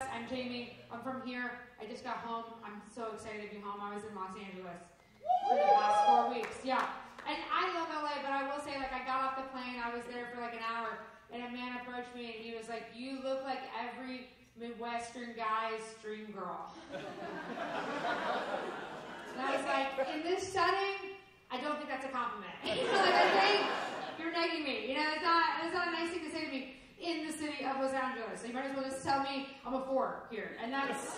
I'm Jamie. I'm from here. I just got home. I'm so excited to be home. I was in Los Angeles for the past 4 weeks. Yeah. And I love LA, but I will say, like, I got off the plane. I was there for like an hour, and a man approached me, and he was like, "You look like every Midwestern guy's dream girl." And I was like, in this setting, I don't think that's a compliment. Like, I think you're negging me. It's not a nice thing to say to me in the city of Los Angeles. So you might as well just tell me I'm a 4 here. And that's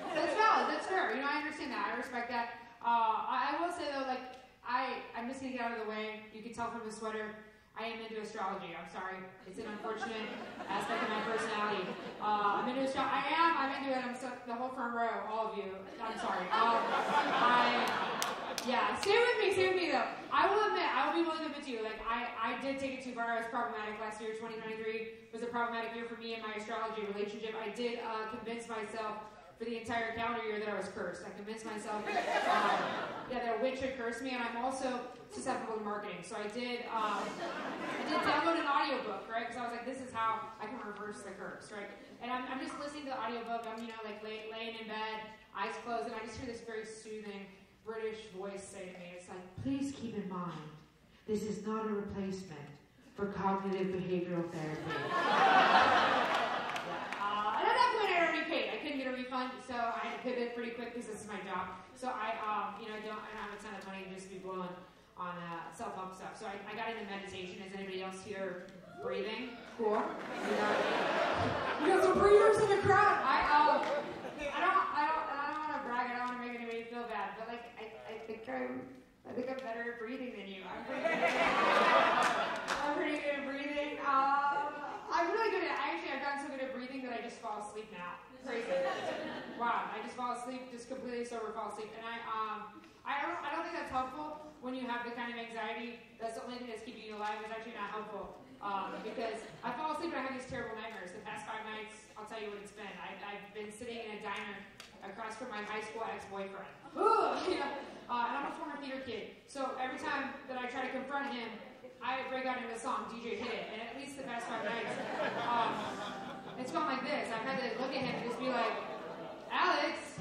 valid. That's fair. I understand that. I respect that. I will say, though, like, I'm just going to get out of the way. You can tell from the sweater, I am into astrology. I'm sorry. It's an unfortunate aspect of my personality. I'm into astrology. I'm into it. I'm so, the whole front row, all of you. I'm sorry. Yeah, stay with me, though. I will be willing to admit to you, like, I did take it too far. I was problematic last year. 2023 was a problematic year for me and my astrology relationship. I did convince myself for the entire calendar year that I was cursed. I convinced myself that a witch had cursed me, and I'm also susceptible to marketing. So I did download an audiobook, right? Because I was like, this is how I can reverse the curse, right? And I'm just listening to the audiobook. I'm, like, laying in bed, eyes closed, and I just hear this very soothing British voice say to me, it's like, please keep in mind, this is not a replacement for cognitive behavioral therapy. And at that point, I already paid. I couldn't get a refund, so I had to pivot pretty quick because this is my job. So I don't have a ton of money to just be blowing on self-help stuff. So I got into meditation. Is anybody else here breathing? Cool. You got some breathers in the crowd. I don't want to brag. I don't want to make anybody feel bad, but like I think I'm better at breathing than you. I'm pretty good at breathing. I'm really good at. I've gotten so good at breathing that I just fall asleep now. Crazy. Wow. I just fall asleep, just completely sober, fall asleep, and I don't think that's helpful when you have the kind of anxiety that's the only thing that's keeping you alive. It's actually not helpful. Because I fall asleep and I have these terrible nightmares. The past 5 nights, I'll tell you what it's been. I've been sitting in a diner across from my high school ex-boyfriend. And I'm a former theater kid. So every time that I try to confront him, I break out into a song, DJ Hit It. And at least the past 5 nights, it's gone like this. I've had to look at him and just be like, Alex,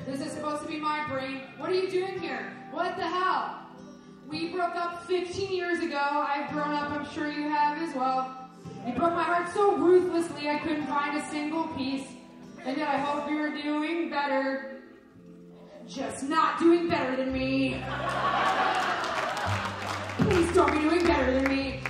this is supposed to be my brain. What are you doing here? What the hell? We broke up 15 years ago. I've grown up. I'm sure you have as well. You broke my heart so ruthlessly I couldn't find a single piece. And yet I hope you're doing better. Just not doing better than me. Please don't be doing better than me.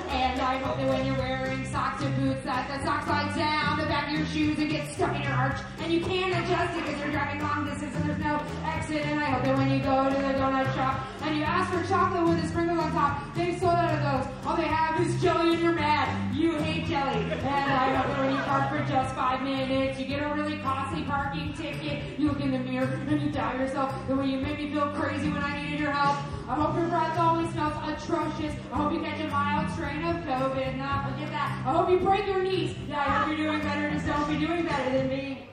And I hope that when you're wearing socks or boots that the socks slide down the back of your shoes and get stuck in your arch and you can't adjust it because you're driving long distance and there's no exit. And I hope that when you go to the donut shop and you ask for chocolate with the sprinkles on top, they've sold out of those. All they have is jelly and you're mad. You hate jelly. And I hope that when you park for just 5 minutes, you get a really costly parking ticket. You look in the mirror and you doubt yourself the way you made me feel crazy when I needed your help. I hope your breath always smells atrocious. I hope you catch a mild strain of COVID. Nah, forget that. I hope you break your knees. Yeah, I hope you're doing better. Just don't be doing better than me.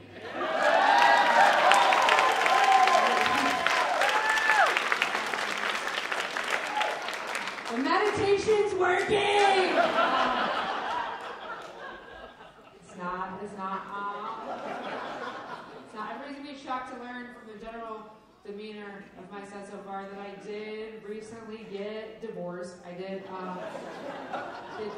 The meditation's working! It's not. Everybody's gonna be shocked to learn from the general demeanor of my set so far that I did recently get divorced. I did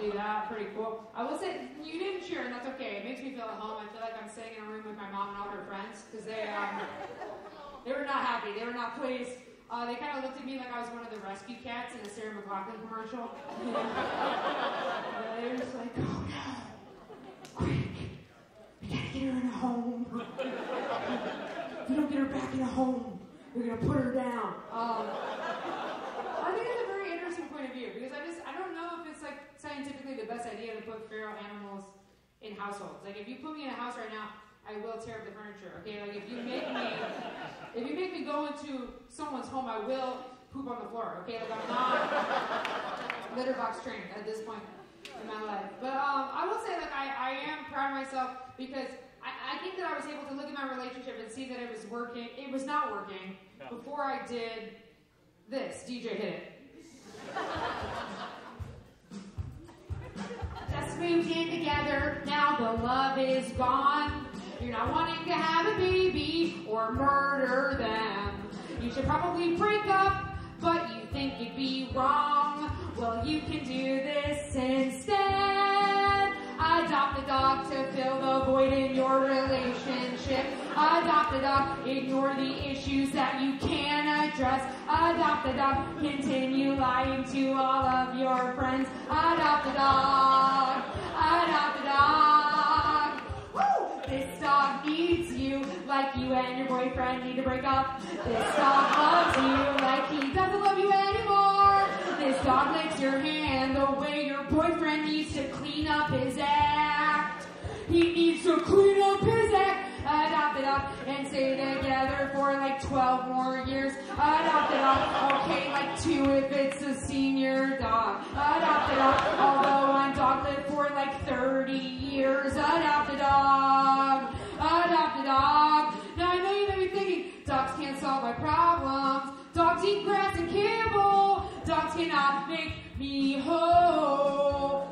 do that. Pretty cool. I will say, you didn't cheer, and that's okay. It makes me feel at home. I feel like I'm sitting in a room with my mom and all her friends, because they were not happy. They were not pleased. They kind of looked at me like I was one of the rescue cats in a Sarah McLachlan commercial. They were just like, oh no, quick, we gotta get her in a home. If we don't get her back in a home, we're gonna put her down. I think it's a very interesting point of view because I don't know if it's like scientifically the best idea to put feral animals in households. Like if you put me in a house right now, I will tear up the furniture. Okay, like if you make me go into someone's home, I will poop on the floor. Okay, like I'm not litter box trained at this point in my life. But I will say, like I am proud of myself because I think that I was able to look at my relationship and see that it was working. It was not working before I did this. DJ Hit It. together, now the love is gone. You're not wanting to have a baby or murder them. You should probably break up, but you think you'd be wrong. Well, you can do this instead. Adopt a dog to fill the void in your relationship. Adopt a dog, ignore the issues that you can address. Adopt a dog, continue lying to all of your friends. Adopt a dog, adopt a dog. Woo! This dog needs you like you and your boyfriend need to break up. This dog loves you like he doesn't love you anymore. This dog licks your hand the way your boyfriend needs to clean up his act. He needs to clean up his act. Adopt it up and stay together for like 12 more years. Adopt it up, okay, like 2 if it's a senior dog. Adopt it up, although one dog lived for like 30 years. Adopt a dog, adopt a dog. Now I know you may be thinking, dogs can't solve my problems. Dogs eat grass and kibble. Dogs cannot make me whole.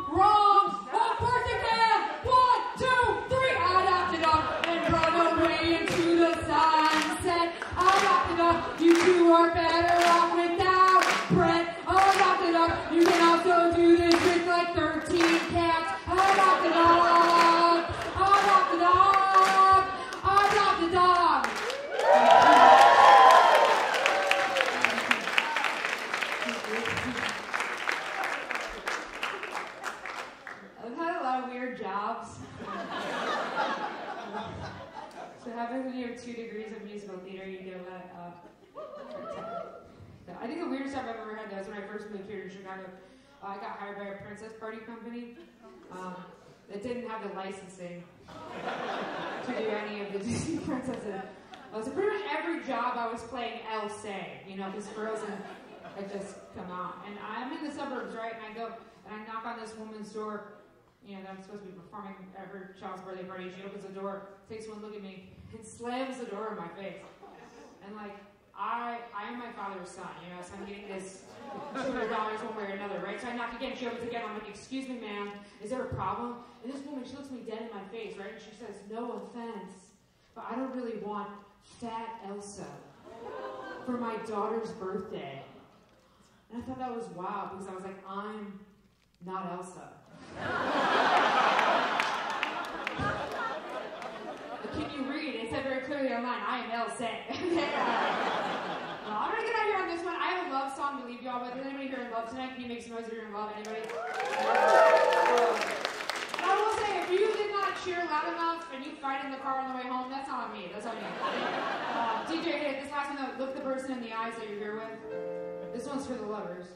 Wrong. Of course they can. 1, 2, 3. Adopt a dog and run away into the sunset. Adopt a dog. You two are better off without Brett. Adopt a dog. You can also do this with like 13 cats. Adopt a dog. Adopt a dog. Adopt a dog. I've had a lot of weird jobs. So happens when you have 2 degrees of musical theater, you get let up. I think the weirdest job I've ever had though was when I first moved here to Chicago. I got hired by a princess party company that didn't have the licensing to do any of the Disney princesses. So pretty much every job I was playing Elsa, you know, because Frozen had just come out. And I'm in the suburbs, right? And I go and I knock on this woman's door. You know, I'm supposed to be performing at her child's birthday party. She opens the door, takes one look at me, and slams the door in my face. And like, I am my father's son, you know, so I'm getting this $200 one way or another, right? So I knock again, she opens again, I'm like, excuse me, ma'am, is there a problem? And this woman, she looks me dead in my face, right? And she says, no offense, but I don't really want fat Elsa for my daughter's birthday. And I thought that was wild, because I was like, I'm not Elsa. Can you read? It said very clearly online, I am Elsa. I'm gonna get out here on this one. I have a love song to leave y'all with. Is anybody here in love tonight? Can you make some noise if you're in love? Anybody? I will say, if you did not cheer loud enough and you fight in the car on the way home, that's not on me. That's on you. DJ, hey, this last one, though, look the person in the eyes that you're here with. This one's for the lovers.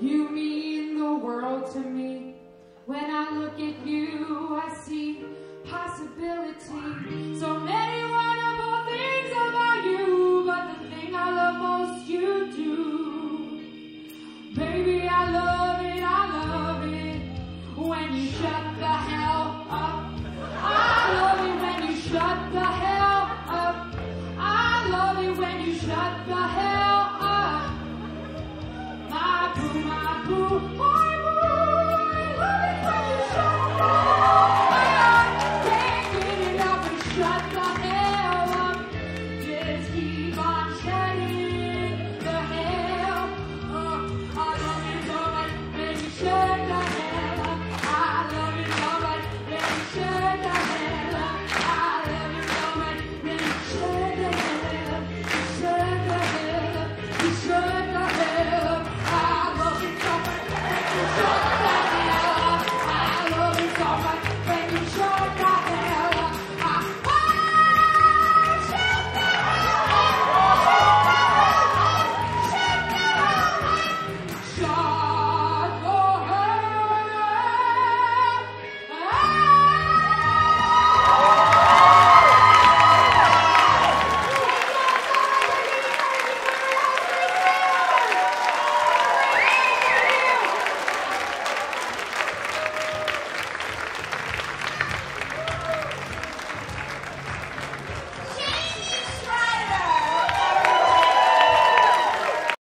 You mean the world to me. When I look at you, I see possibility. So many